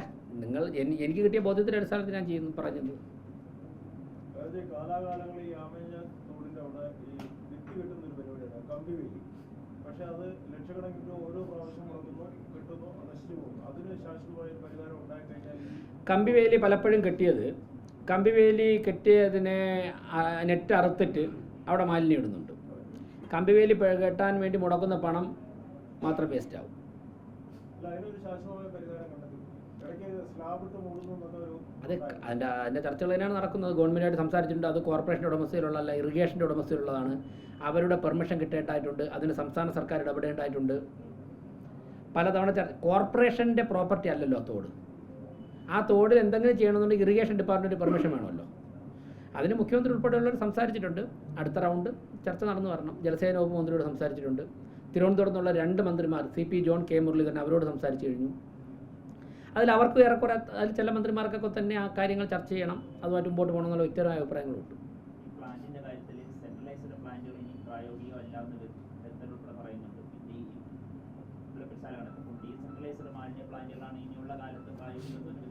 എനിക്ക് കിട്ടിയ ബോധ്യത്തിൻ്റെ അടിസ്ഥാനത്തിൽ ഞാൻ പറഞ്ഞത്. കാലാകാലങ്ങൾ ഈ തോടിന്റെ അവിടെ ഈ വിറ്റ് കിട്ടുന്നൊരു പരിപാടിയാണ് കമ്പിവേലി. പക്ഷെ അത് ലക്ഷക്കണക്കിന് ഓരോ പ്രാവശ്യം കിട്ടുന്നു, നശിച്ചു പോകുന്നു. അതിന് ശാശ്വതമായ പരിഹാരം ഉണ്ടായിക്കഴിഞ്ഞാൽ കമ്പിവേലി പലപ്പോഴും കമ്പിവേലി കെട്ടിയതിനെ നെറ്റ് അറുത്തിട്ട് അവിടെ മാലിന്യം ഇടുന്നുണ്ട്. കമ്പിവേലി കെട്ടാൻ വേണ്ടി മുടക്കുന്ന പണം മാത്രം വേസ്റ്റ് ആവും. അതിനൊരു ശാശ്വതമായ പരിഹാരം കണ്ടെത്തും. അത് അതിൻ്റെ ചർച്ചകൾ തന്നെയാണ് നടക്കുന്നത്. ഗവൺമെൻറ്റായിട്ട് സംസാരിച്ചിട്ടുണ്ട്. അത് കോർപ്പറേഷൻ്റെ ഉടമസ്ഥയിലുള്ളതല്ല, ഇറിഗേഷൻ്റെ ഉടമസ്ഥയിലുള്ളതാണ്. അവരുടെ പെർമിഷൻ കിട്ടേണ്ടതായിട്ടുണ്ട്. അതിന് സംസ്ഥാന സർക്കാർ ഇടപെടേണ്ടതായിട്ടുണ്ട്. പലതവണ കോർപ്പറേഷൻ്റെ പ്രോപ്പർട്ടി അല്ലല്ലോ തോട്. ആ തോടിൽ എന്തെങ്കിലും ചെയ്യണമെന്നുണ്ടെങ്കിൽ ഇറിഗേഷൻ ഡിപ്പാർട്ട്മെൻറ്റ് പെർമിഷൻ വേണമല്ലോ. അതിന് മുഖ്യമന്ത്രി ഉൾപ്പെടെയുള്ളവർ സംസാരിച്ചിട്ടുണ്ട്. അടുത്ത റൗണ്ട് ചർച്ച നടന്നു വരണം. ജലസേന വകുപ്പ് മന്ത്രിയോട് സംസാരിച്ചിട്ടുണ്ട്. തിരുവനന്തപുരത്ത് നിന്നുള്ള 2 മന്ത്രിമാർ CP ജോൺ, K മുരളീധരൻ അവരോട് സംസാരിച്ചു കഴിഞ്ഞു. അതിൽ അവർക്ക് ഏറെക്കുറെ അതിൽ ചില മന്ത്രിമാർക്കൊക്കെ തന്നെ ആ കാര്യങ്ങൾ ചർച്ച ചെയ്യണം, അതുമായിട്ട് മുമ്പോട്ട് പോകണം എന്നുള്ള വ്യക്തിപരമായ അഭിപ്രായങ്ങളുണ്ട്. പ്ലാന്റിന്റെ കാര്യത്തിൽ സെൻട്രലൈസ്ഡ് പ്ലാന്റുകൾ ഇനി പ്രായോഗികമല്ലാന്ന് വ്യക്തത പറയുന്നുണ്ട്. ഈ ഡീസെൻട്രലൈസ്ഡ് മാലിന്യ പ്ലാന്റുകളാണ് ഇനിയുള്ള കാലത്ത് പ്രായോഗികമെന്ന്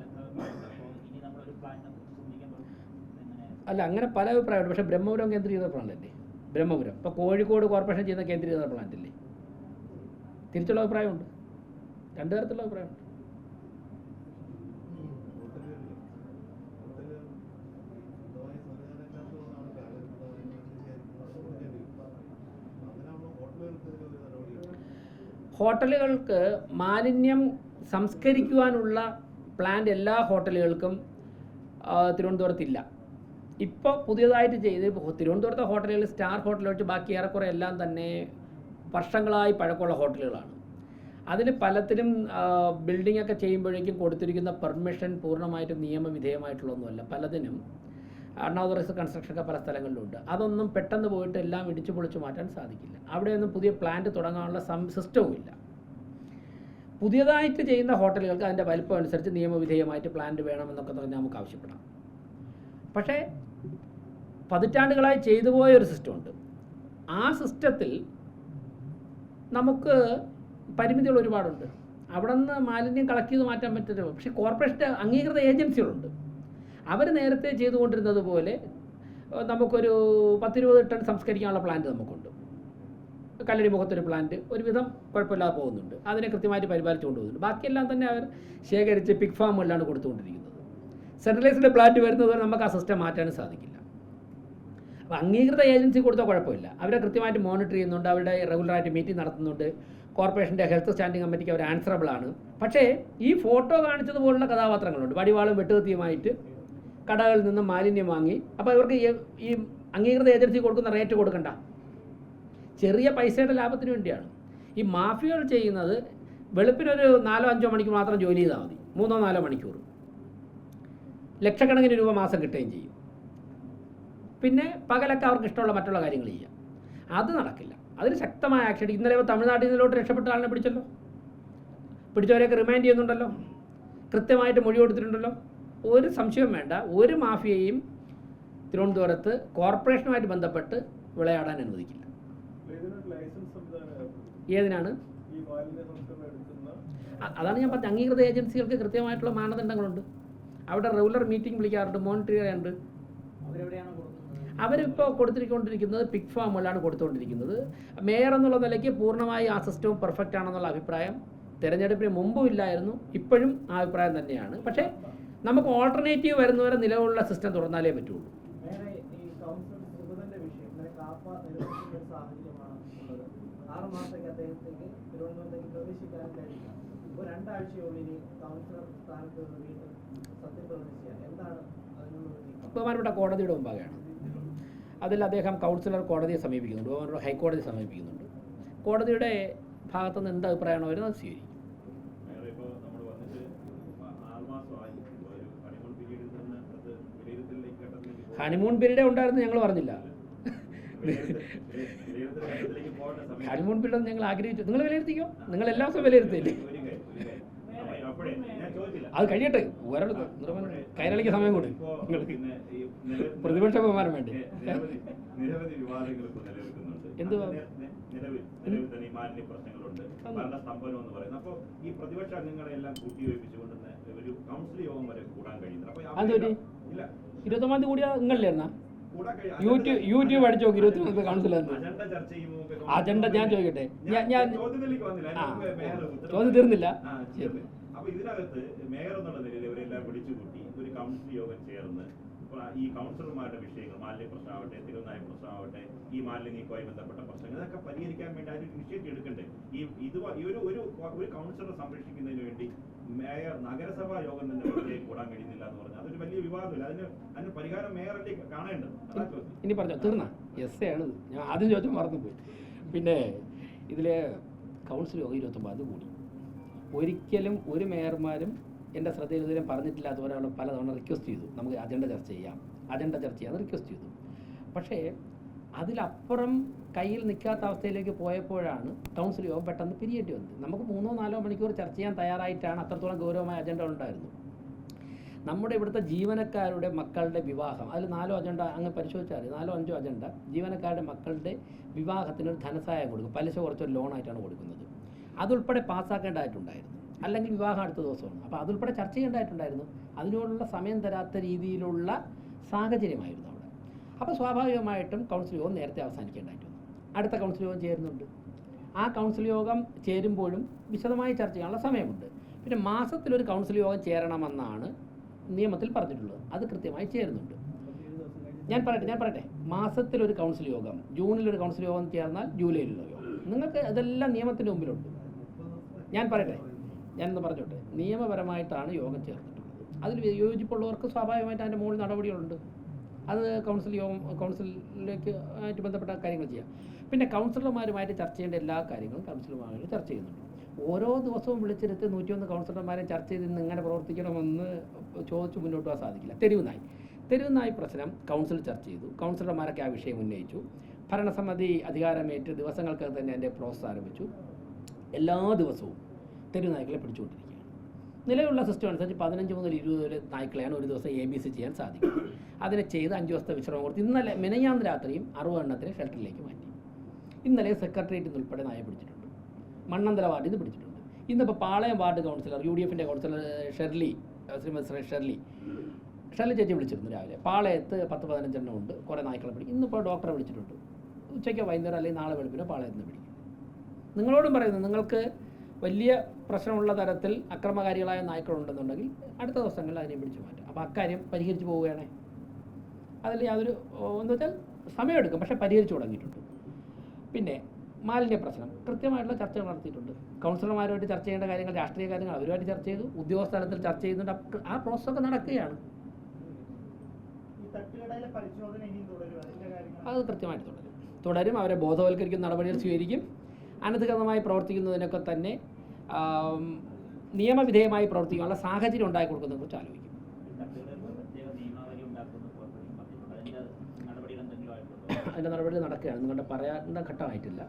ഇനി നമ്മളൊരു പ്ലാന്റിനെ കുറിച്ച് ചിന്തിക്കുമ്പോൾ അല്ല, അങ്ങനെ പല അഭിപ്രായമുണ്ട്. പക്ഷേ ബ്രഹ്മപുരം കേന്ദ്രീകൃത പ്ലാന്റല്ലേ ബ്രഹ്മപുരം. ഇപ്പോൾ കോഴിക്കോട് കോർപ്പറേഷൻ ചെയ്യുന്ന കേന്ദ്രീകൃത പ്ലാന്റല്ലേ. തിരിച്ചുള്ള അഭിപ്രായമുണ്ട്. 2 തരത്തിലുള്ള അഭിപ്രായമുണ്ട്. ഹോട്ടലുകൾക്ക് മാലിന്യം സംസ്കരിക്കുവാനുള്ള പ്ലാന്റ് എല്ലാ ഹോട്ടലുകൾക്കും തിരുവനന്തപുരത്തില്ല. ഇപ്പോൾ പുതിയതായിട്ട് ചെയ്ത് തിരുവനന്തപുരത്തെ ഹോട്ടലുകൾ സ്റ്റാർ ഹോട്ടൽ വെച്ച് ബാക്കി ഏറെക്കുറെ എല്ലാം തന്നെ വർഷങ്ങളായി പഴക്കമുള്ള ഹോട്ടലുകളാണ്. അതിൽ പലത്തിലും ബിൽഡിംഗ് ഒക്കെ ചെയ്യുമ്പോഴേക്കും കൊടുത്തിരിക്കുന്ന പെർമിഷൻ പൂർണ്ണമായിട്ടും നിയമവിധേയമായിട്ടുള്ളതൊന്നുമല്ല. പലതിനും അൺഓതറൈസ്ഡ് കൺസ്ട്രക്ഷനൊക്കെ പല സ്ഥലങ്ങളിലുണ്ട്. അതൊന്നും പെട്ടെന്ന് പോയിട്ട് എല്ലാം ഇടിച്ചു പൊളിച്ചു മാറ്റാൻ സാധിക്കില്ല. അവിടെയൊന്നും പുതിയ പ്ലാന്റ് തുടങ്ങാനുള്ള സിസ്റ്റവും ഇല്ല. പുതിയതായിട്ട് ചെയ്യുന്ന ഹോട്ടലുകൾക്ക് അതിൻ്റെ വലിപ്പം അനുസരിച്ച് നിയമവിധേയമായിട്ട് പ്ലാന്റ് വേണമെന്നൊക്കെ പറഞ്ഞാൽ നമുക്ക് ആവശ്യപ്പെടാം. പക്ഷേ പതിറ്റാണ്ടുകളായി ചെയ്തു പോയ ഒരു സിസ്റ്റമുണ്ട്. ആ സിസ്റ്റത്തിൽ നമുക്ക് പരിമിതികൾ ഒരുപാടുണ്ട്. അവിടെ നിന്ന് മാലിന്യം കളക്ട് ചെയ്ത് മാറ്റാൻ പറ്റില്ല. പക്ഷേ കോർപ്പറേഷൻ്റെ അംഗീകൃത ഏജൻസികളുണ്ട്. അവർ നേരത്തെ ചെയ്തുകൊണ്ടിരുന്നത് പോലെ നമുക്കൊരു 10-20 ടൺ സംസ്കരിക്കാനുള്ള പ്ലാന്റ് നമുക്കുണ്ട്. കല്ലടി മുഖത്തൊരു പ്ലാന്റ് ഒരുവിധം കുഴപ്പമില്ലാതെ പോകുന്നുണ്ട്. അതിനെ കൃത്യമായിട്ട് പരിപാലിച്ചു കൊണ്ടുപോകുന്നുണ്ട്. ബാക്കിയെല്ലാം തന്നെ അവർ ശേഖരിച്ച് പിഗ് ഫാമുകളിലാണ് കൊടുത്തുകൊണ്ടിരിക്കുന്നത്. സെൻട്രലൈസ്ഡ് പ്ലാന്റ് വരുന്നതുവരെ നമുക്ക് ആ സിസ്റ്റം മാറ്റാനും സാധിക്കില്ല. അപ്പോൾ അംഗീകൃത ഏജൻസി കൊടുത്താൽ കുഴപ്പമില്ല. അവരെ കൃത്യമായിട്ട് മോണിറ്റർ ചെയ്യുന്നുണ്ട്. അവരുടെ റെഗുലറായിട്ട് മീറ്റിംഗ് നടത്തുന്നുണ്ട്. കോർപ്പറേഷൻ്റെ ഹെൽത്ത് സ്റ്റാൻഡിംഗ് കമ്മിറ്റിക്ക് അവർ ആൻസറബിൾ ആണ്. പക്ഷേ ഈ ഫോട്ടോ കാണിച്ചതുപോലുള്ള കഥാപാത്രങ്ങളുണ്ട്. വടിവാളും വെട്ടുകത്തിയുമായിട്ട് കടകളിൽ നിന്ന് മാലിന്യം വാങ്ങി. അപ്പോൾ ഇവർക്ക് ഈ അംഗീകൃത ഏജൻസി കൊടുക്കുന്ന റേറ്റ് കൊടുക്കണ്ട. ചെറിയ പൈസയുടെ ലാഭത്തിന് വേണ്ടിയാണ് ഈ മാഫിയകൾ ചെയ്യുന്നത്. വെളുപ്പിനൊരു 4-5 മണിക്കൂർ മാത്രം ജോലി ചെയ്താൽ മതി. 3-4 മണിക്കൂർ ലക്ഷക്കണക്കിന് രൂപ മാസം കിട്ടുകയും ചെയ്യും. പിന്നെ പകലൊക്കെ അവർക്ക് ഇഷ്ടമുള്ള മറ്റുള്ള കാര്യങ്ങൾ ചെയ്യാം. അത് നടക്കില്ല. അതിന് ശക്തമായ ആക്ഷൻ. ഇന്നലെ തമിഴ്നാട്ടിൽ നിന്നിലോട്ട് രക്ഷപ്പെട്ട ആളിനെ പിടിച്ചല്ലോ. പിടിച്ചവരെയൊക്കെ റിമാൻഡ് ചെയ്യുന്നുണ്ടല്ലോ. കൃത്യമായിട്ട് മൊഴി കൊടുത്തിട്ടുണ്ടല്ലോ. ഒരു സംശയവും വേണ്ട. ഒരു മാഫിയയും തിരുവനന്തപുരത്ത് കോർപ്പറേഷനുമായിട്ട് ബന്ധപ്പെട്ട് വിളയാടാൻ അനുവദിക്കില്ല. ഏതിനാണ്? അതാണ് ഞാൻ പറഞ്ഞത്. അംഗീകൃത ഏജൻസികൾക്ക് കൃത്യമായിട്ടുള്ള മാനദണ്ഡങ്ങളുണ്ട്. അവിടെ റെഗുലർ മീറ്റിംഗ് വിളിക്കാറുണ്ട്, മോണിറ്റർ ചെയ്യാറുണ്ട്. അവരിപ്പോൾ കൊടുത്തിരിക്കുന്നത് പിഗ് ഫാമുകളാണ് കൊടുത്തുകൊണ്ടിരിക്കുന്നത്. മേയർ എന്നുള്ള നിലയ്ക്ക് പൂർണ്ണമായി ആ സിസ്റ്റവും പെർഫെക്റ്റ് ആണെന്നുള്ള അഭിപ്രായം തിരഞ്ഞെടുപ്പിന് മുമ്പും ഇല്ലായിരുന്നു. ഇപ്പോഴും ആ അഭിപ്രായം തന്നെയാണ്. പക്ഷേ നമുക്ക് ഓൾട്ടർനേറ്റീവ് വരുന്നവരെ നിലവിലുള്ള സിസ്റ്റം തുറന്നാലേ പറ്റുള്ളൂ. ബഹുമാനപ്പെട്ട കോടതിയുടെ മുമ്പാകെയാണ്. അതിൽ അദ്ദേഹം കൗൺസിലർ കോടതിയെ സമീപിക്കുന്നുണ്ട്. ബഹുമാനപ്പെട്ട ഹൈക്കോടതി സമീപിക്കുന്നുണ്ട്. കോടതിയുടെ ഭാഗത്തുനിന്ന് എന്ത് അഭിപ്രായമാണോ വരുന്നത് അത് സ്വീകരിക്കും. ഹണിമൂൺ പീരീഡേ ഉണ്ടായിരുന്നു ഞങ്ങൾ പറഞ്ഞില്ല. ഹണിമൂൺ പീരീഡ് ഞങ്ങൾ ആഗ്രഹിച്ചു. നിങ്ങൾ വിലയിരുത്തിക്കോ. നിങ്ങൾ എല്ലാ ദിവസവും വിലയിരുത്തില്ലേ? അത് കഴിയട്ടെ. ഒരാൾ കൈരളിക്ക് സമയം കൂടി. പ്രതിപക്ഷ ബഹുമാനം വേണ്ടേ? നിരവധി വിവാദങ്ങൾ എന്ത് നിലവിൽ തന്നെ മാലിന്യ പ്രശ്നങ്ങളുണ്ട്, ഭരണസ്തംഭനം എന്ന് പറയുന്നത്. അപ്പോൾ ഈ പ്രതിപക്ഷ അംഗങ്ങളെല്ലാം കൂട്ടിയോജിപ്പിച്ചുകൊണ്ട് ഒരു കൗൺസിൽ യോഗം വരെ കൂടാൻ കഴിയുന്നത്. അപ്പൊ 29 തീയതി കൂടിയാ നിങ്ങളില്ലായിരുന്ന യൂട്യൂബ് അടിച്ചു നോക്കി. 29 കൗൺസിൽ അജണ്ട ഞാൻ ചോദിക്കട്ടെ. ഞാൻ ചോദ്യം തീർന്നില്ല. അപ്പൊ ഇതിനകത്ത് മേയർ എന്നുള്ള നിലയിൽ ഇവരെല്ലാം വിളിച്ചുകൂട്ടി ഒരു കൗൺസിൽ യോഗം ചേർന്ന് ഈ കൗൺസിലർമാരുടെ വിഷയങ്ങൾ, മാലിന്യ പ്രശ്നമാവട്ടെ, തിരുവനായ പ്രശ്നമാവട്ടെ, ഈ മാലിന്യ നീക്കവുമായി ബന്ധപ്പെട്ട പ്രശ്നങ്ങൾ, ഇതൊക്കെ പരിഹരിക്കാൻ വേണ്ടി അതിന് ഇനിഷ്യേറ്റീവ് എടുക്കണ്ടേ? ഈ ഒരു കൗൺസിലറെ സംരക്ഷിക്കുന്നതിന് വേണ്ടി മേയർ നഗരസഭാ യോഗം തന്നെ വെറുതെയായി കൂടാൻ കഴിയുന്നില്ല എന്ന് പറഞ്ഞാൽ അതൊരു വലിയ വിവാദമില്ല. അതിന് പരിഹാരം മേയറല്ലേ കാണേണ്ടത്. അതാ ചോദ്യം. ഇനി പറഞ്ഞോ, തീർന്ന എസ് ആണ് ഞാൻ ആദ്യം ചോദിച്ചാൽ മറന്നുപോയി. പിന്നെ ഇതിൽ കൗൺസിൽ യോഗം 29 അത് കൂടി. ഒരിക്കലും ഒരു മേയർമാരും എൻ്റെ ശ്രദ്ധയിൽ ഇതുവരെ പറഞ്ഞിട്ടില്ലാത്ത ഒരാൾ പലതവണ റിക്വസ്റ്റ് ചെയ്തു, നമുക്ക് അജണ്ട ചർച്ച ചെയ്യാമെന്ന് റിക്വസ്റ്റ് ചെയ്തു. പക്ഷേ അതിലപ്പുറം കയ്യിൽ നിൽക്കാത്ത അവസ്ഥയിലേക്ക് പോയപ്പോഴാണ് കൗൺസിൽ യോഗം പെട്ടെന്ന് പിരിയേണ്ടി വന്നത്. നമുക്ക് 3-4 മണിക്കൂർ ചർച്ച ചെയ്യാൻ തയ്യാറായിട്ടാണ്, അത്രത്തോളം ഗൗരവമായ അജണ്ട ഉണ്ടായിരുന്നു. നമ്മുടെ ഇവിടുത്തെ ജീവനക്കാരുടെ മക്കളുടെ വിവാഹം, അതിൽ 4 അജണ്ട അങ്ങ് പരിശോധിച്ചാൽ 4-5 അജണ്ട ജീവനക്കാരുടെ മക്കളുടെ വിവാഹത്തിനൊരു ധനസഹായം കൊടുക്കും, പലിശ കുറച്ചൊരു ലോണായിട്ടാണ് കൊടുക്കുന്നത്. അതുൾപ്പെടെ പാസ്സാക്കേണ്ടതായിട്ടുണ്ടായിരുന്നു, അല്ലെങ്കിൽ വിവാഹം അടുത്ത ദിവസമാണ്. അപ്പോൾ അതുൾപ്പെടെ ചർച്ച ചെയ്യേണ്ടതായിട്ടുണ്ടായിരുന്നു. അതിനോടുള്ള സമയം തരാത്ത രീതിയിലുള്ള സാഹചര്യമായിരുന്നു അവിടെ. അപ്പോൾ സ്വാഭാവികമായിട്ടും കൗൺസിൽ യോഗം നേരത്തെ അവസാനിക്കേണ്ടതായിട്ട് വന്നു. അടുത്ത കൗൺസിൽ യോഗം ചേരുന്നുണ്ട്. ആ കൗൺസിൽ യോഗം ചേരുമ്പോഴും വിശദമായി ചർച്ച ചെയ്യാനുള്ള സമയമുണ്ട്. പിന്നെ മാസത്തിലൊരു കൗൺസിൽ യോഗം ചേരണമെന്നാണ് നിയമത്തിൽ പറഞ്ഞിട്ടുള്ളത്. അത് കൃത്യമായി ചേരുന്നുണ്ട്. ഞാൻ പറയട്ടെ മാസത്തിലൊരു കൗൺസിൽ യോഗം, ജൂണിലൊരു കൗൺസിൽ യോഗം ചേർന്നാൽ ജൂലൈയിലുള്ള യോഗം, നിങ്ങൾക്ക് ഇതെല്ലാം നിയമത്തിൻ്റെ മുമ്പിലുണ്ട്. ഞാനൊന്ന് പറഞ്ഞോട്ടെ, നിയമപരമായിട്ടാണ് യോഗം ചേർന്നിട്ടുള്ളത്. അതിൽ യോജിപ്പുള്ളവർക്ക് സ്വാഭാവികമായിട്ട് അതിൻ്റെ മുകളിൽ നടപടികളുണ്ട്. അത് കൗൺസിലിലേക്ക് ആയിട്ട് ബന്ധപ്പെട്ട കാര്യങ്ങൾ ചെയ്യാം. പിന്നെ കൗൺസിലർമാരുമായിട്ട് ചർച്ച ചെയ്യേണ്ട എല്ലാ കാര്യങ്ങളും കൗൺസിലർമാരുമായിട്ട് ചർച്ച ചെയ്യുന്നുണ്ട്. ഓരോ ദിവസവും വിളിച്ചെടുത്ത് 101 കൗൺസിലർമാരെ ചർച്ച ചെയ്ത് ഇന്ന് ഇങ്ങനെ പ്രവർത്തിക്കണമെന്ന് ചോദിച്ച് മുന്നോട്ട് പോകാൻ സാധിക്കില്ല. തെരുവ് നായ് പ്രശ്നം കൗൺസിൽ ചർച്ച ചെയ്തു. കൗൺസിലർമാരൊക്കെ ആ വിഷയം ഉന്നയിച്ചു. ഭരണസമിതി അധികാരമേറ്റ് ദിവസങ്ങൾക്ക് തന്നെ അതിൻ്റെ പ്രോസസ് ആരംഭിച്ചു. എല്ലാ ദിവസവും തെരുവ് നായ്ക്കളെ പിടിച്ചുകൊണ്ടിരിക്കുകയാണ്. നിലവിലുള്ള സിസ്റ്റം അനുസരിച്ച് 15 മുതൽ 20 വരെ നായ്ക്കളെയാണ് ഒരു ദിവസം ABC ചെയ്യാൻ സാധിക്കും. അതിനെ ചെയ്ത് 5 ദിവസത്തെ വിശ്രമം കൊടുത്ത് ഇന്നലെ മെനഞ്ഞാന്ന് രാത്രിയും 60 എണ്ണത്തിനെ ഷെൽട്ടറിലേക്ക് മാറ്റി. ഇന്നലെ സെക്രട്ടേറിയറ്റിൽ നിന്ന് ഉൾപ്പെടെ നായ പിടിച്ചിട്ടുണ്ട്. മണ്ണന്തല വാർഡിൽ നിന്ന് പിടിച്ചിട്ടുണ്ട്. ഇന്നിപ്പോൾ പാളയം വാർഡ് കൗൺസിലർ UDFൻ്റെ കൗൺസിലർ ശ്രീമതി ഷെർലി ചേച്ചി വിളിച്ചിരുന്നു രാവിലെ. പാളയത്ത് 10-15 എണ്ണം ഉണ്ട്, കുറേ നായ്ക്കളെ പിടിക്കും. ഇന്നിപ്പോൾ ഡോക്ടറെ വിളിച്ചിട്ടുണ്ട്. ഉച്ചയ്ക്കോ വൈകുന്നേരം അല്ലെങ്കിൽ നാളെ വെളുപ്പിനോ പാളയത്ത് നിന്ന് പിടിക്കും. നിങ്ങളോടും പറയുന്നു, നിങ്ങൾക്ക് വലിയ പ്രശ്നമുള്ള തരത്തിൽ അക്രമകാരികളായ നായ്ക്കളുണ്ടെന്നുണ്ടെങ്കിൽ അടുത്ത ദിവസങ്ങളിൽ അതിനെ പിടിച്ചു മാറ്റാം. അപ്പോൾ അക്കാര്യം പരിഹരിച്ച് പോവുകയാണേ. അതിൽ യാതൊരു എന്ന് വെച്ചാൽ സമയമെടുക്കും, പക്ഷേ പരിഹരിച്ചു തുടങ്ങിയിട്ടുണ്ട്. പിന്നെ മാലിന്യ പ്രശ്നം കൃത്യമായിട്ടുള്ള ചർച്ചകൾ നടത്തിയിട്ടുണ്ട്. കൗൺസിലർമാരുമായിട്ട് ചർച്ച ചെയ്യേണ്ട കാര്യങ്ങൾ, രാഷ്ട്രീയ കാര്യങ്ങൾ അവരുമായിട്ട് ചർച്ച ചെയ്തു. ഉദ്യോഗസ്ഥ തലത്തിൽ ചർച്ച ചെയ്യുന്നുണ്ട്. ആ പ്രോസസ്സൊക്കെ നടക്കുകയാണ്. അത് കൃത്യമായിട്ട് തുടരും. അവരെ ബോധവൽക്കരിക്കുന്ന നടപടികൾ സ്വീകരിക്കും. അനധികൃതമായി പ്രവർത്തിക്കുന്നതിനൊക്കെ തന്നെ നിയമവിധേയമായി പ്രവർത്തിക്കാനുള്ള സാഹചര്യം ഉണ്ടാക്കി കൊടുക്കുന്നതിനെക്കുറിച്ച് ആലോചിക്കും. അതിൻ്റെ നടപടി നടക്കുകയാണ്. നിങ്ങളുടെ പറയേണ്ട ഘട്ടമായിട്ടില്ല.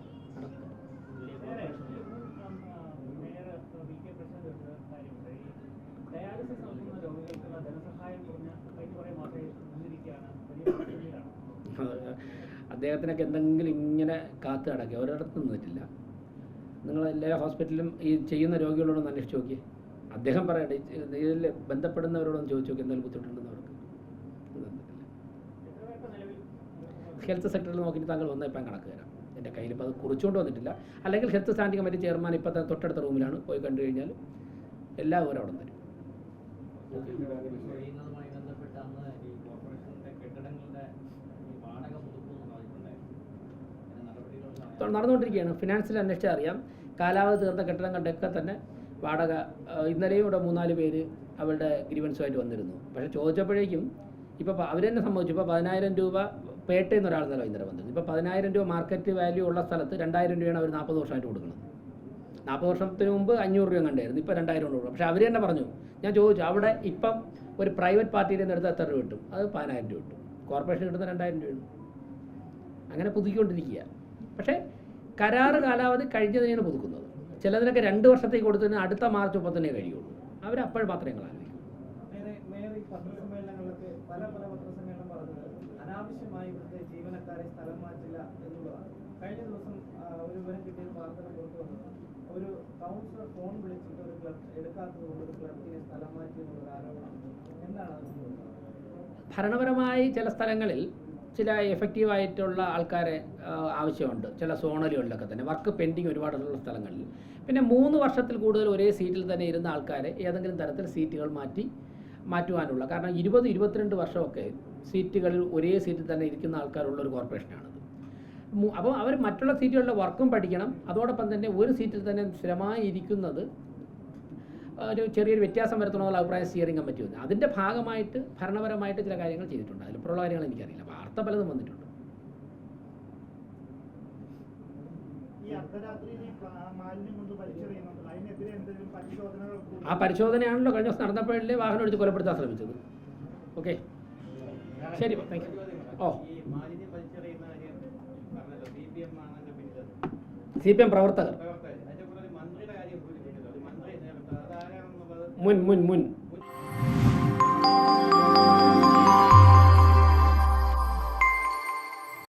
അദ്ദേഹത്തിനൊക്കെ എന്തെങ്കിലും ഇങ്ങനെ കാത്തു നടക്കുക, ഒരിടത്തും നിന്നിട്ടില്ല. നിങ്ങൾ എല്ലാ ഹോസ്പിറ്റലിലും ഈ ചെയ്യുന്ന രോഗികളോടൊന്ന് അന്വേഷിച്ച് നോക്കിയേ. അദ്ദേഹം പറയട്ടെ, ഇതിൽ ബന്ധപ്പെടുന്നവരോടൊന്ന് ചോദിച്ചു നോക്കി എന്തെങ്കിലും ബുദ്ധിമുട്ടുണ്ടെന്ന് അവർക്ക്. ഹെൽത്ത് സെക്ടറിൽ നോക്കിയിട്ട് താങ്കൾ വന്നാൽ ഇപ്പം കണക്ക് തരാം. എൻ്റെ കയ്യിൽ ഇപ്പോൾ അത് കുറിച്ചുകൊണ്ട് വന്നിട്ടില്ല. അല്ലെങ്കിൽ ഹെൽത്ത് സ്റ്റാൻഡിംഗ് കമ്മിറ്റി ചെയർമാൻ ഇപ്പോഴത്തെ തൊട്ടടുത്ത റൂമിലാണ്, പോയി കണ്ടു കഴിഞ്ഞാൽ എല്ലാ വിവരം അവിടെ തരും. നടന്നുകൊണ്ടിരിക്കുകയാണ്. ഫിനാൻസിൽ അന്വേഷിച്ചാൽ അറിയാം. കാലാവധി തീർന്ന കെട്ടിടങ്ങളുടെയൊക്കെ തന്നെ വാടക ഇന്നലെയും ഇവിടെ 3-4 പേര് അവരുടെ ഗ്രീവൻസുമായിട്ട് വന്നിരുന്നു. പക്ഷേ ചോദിച്ചപ്പോഴേക്കും ഇപ്പോൾ അവർ തന്നെ സംഭവിച്ചു. ഇപ്പോൾ 10,000 രൂപ പേട്ടയിൽ നിന്ന് ഒരാൾ നില ഇന്നലെ വന്നിരുന്നു. ഇപ്പോൾ 10,000 രൂപ മാർക്കറ്റ് വാല്യൂ ഉള്ള സ്ഥലത്ത് 2,000 രൂപയാണ് അവർ 40 വർഷമായിട്ട് കൊടുക്കുന്നത്. 40 വർഷത്തിന് മുമ്പ് 500 രൂപ കണ്ടായിരുന്നു, ഇപ്പോൾ 2,000 രൂപ. പക്ഷേ അവർ തന്നെ പറഞ്ഞു, ഞാൻ ചോദിച്ചു അവിടെ ഇപ്പം ഒരു പ്രൈവറ്റ് പാർട്ടിയിൽ നിന്ന് എടുത്ത് എത്ര രൂപ കിട്ടും? അത് 10,000 രൂപ കിട്ടും. കോർപ്പറേഷൻ കിട്ടുന്ന 2,000 രൂപയാണ്. അങ്ങനെ പുതുക്കിക്കൊണ്ടിരിക്കുക. പക്ഷേ കരാറ് കാലാവധി കഴിഞ്ഞതിനാണ് പുതുക്കുന്നത്. ചിലതിനൊക്കെ 2 വർഷത്തേക്ക് കൊടുത്തതിന് അടുത്ത മാർച്ച് 30 കഴിയുള്ളൂ. അവരപ്പോൾ മാത്രമേ നിങ്ങൾ ആലോചിക്കൂ. പത്രസമ്മേളനങ്ങളിലൊക്കെ പല പത്രസമ്മേളനം പറഞ്ഞത് അനാവശ്യമായി ഇവിടുത്തെ ജീവനക്കാരെ സ്ഥലം മാറ്റില്ല എന്നുള്ളതാണ്. കഴിഞ്ഞ ദിവസം ഒരു വിവരം കിട്ടിയ വാർത്തകൾ പുറത്തു വന്നത് ഒരു കൗൺസിലർ ഫോൺ വിളിച്ചിട്ട് ഒരു ക്ലർക്ക് എടുക്കാത്തത് കൊണ്ട് ഒരു ക്ലർക്കിനെ സ്ഥലം മാറ്റി എന്നുള്ള ആരോപണം. എന്താണ് അത്? ഭരണപരമായി ചില സ്ഥലങ്ങളിൽ ചില എഫക്റ്റീവായിട്ടുള്ള ആൾക്കാരെ ആവശ്യമുണ്ട്. ചില സോണലുകളിലൊക്കെ തന്നെ വർക്ക് പെൻഡിങ് ഒരുപാടുള്ള സ്ഥലങ്ങളിൽ. പിന്നെ 3 വർഷത്തിൽ കൂടുതൽ ഒരേ സീറ്റിൽ തന്നെ ഇരുന്ന ആൾക്കാരെ ഏതെങ്കിലും തരത്തിൽ സീറ്റുകൾ മാറ്റുവാനുള്ള, കാരണം 20-22 വർഷമൊക്കെ സീറ്റുകളിൽ ഒരേ സീറ്റിൽ തന്നെ ഇരിക്കുന്ന ആൾക്കാരുള്ളൊരു കോർപ്പറേഷനാണത്. അപ്പോൾ അവർ മറ്റുള്ള സീറ്റുകളിലെ വർക്കും പഠിക്കണം. അതോടൊപ്പം തന്നെ ഒരു സീറ്റിൽ തന്നെ സ്ഥിരമായി ഇരിക്കുന്നത് ഒരു ചെറിയൊരു വ്യത്യാസം വരുത്തണമെന്നുള്ള അഭിപ്രായം സ്റ്റിയറിംഗ് കമ്മിറ്റി വന്നു. അതിൻ്റെ ഭാഗമായിട്ട് ഭരണപരമായിട്ട് ചില കാര്യങ്ങൾ ചെയ്തിട്ടുണ്ട്. അതിലിപ്പുറമുള്ള കാര്യങ്ങൾ എനിക്കറിയില്ല. വാർത്ത പലതും വന്നിട്ടുണ്ട്. ഈ അർദ്ധരാത്രിയിൽ ഈ മാലിന്യം കൊണ്ട് വലിച്ചെറിയുന്നുണ്ട്, അതിനെതിരെ എന്തെങ്കിലും പരിശോധനകൾ ആ പരിശോധനയാണല്ലോ കഴിഞ്ഞ ദിവസം നടന്നപ്പോഴല്ലേ വാഹനം എടുത്ത് കൊലപ്പെടുത്താൻ ശ്രമിച്ചത്. ഓക്കെ, ശരി, താങ്ക് യു. ഓ, ഈ മാലിന്യം വലിച്ചെറിയുന്ന കാര്യം പറഞ്ഞല്ലോ, CPM ആണല്ലോ പിന്നിൽ CPM പ്രവർത്തകർ പ്രവർത്തകർ. അതിന്റെ കൂടെ ഒരു മന്ത്രിയുടെ കാര്യം സൂചിപ്പിച്ചല്ലോ. ഒരു മന്ത്രി അതാരാണെന്നുള്ളത് മുൻ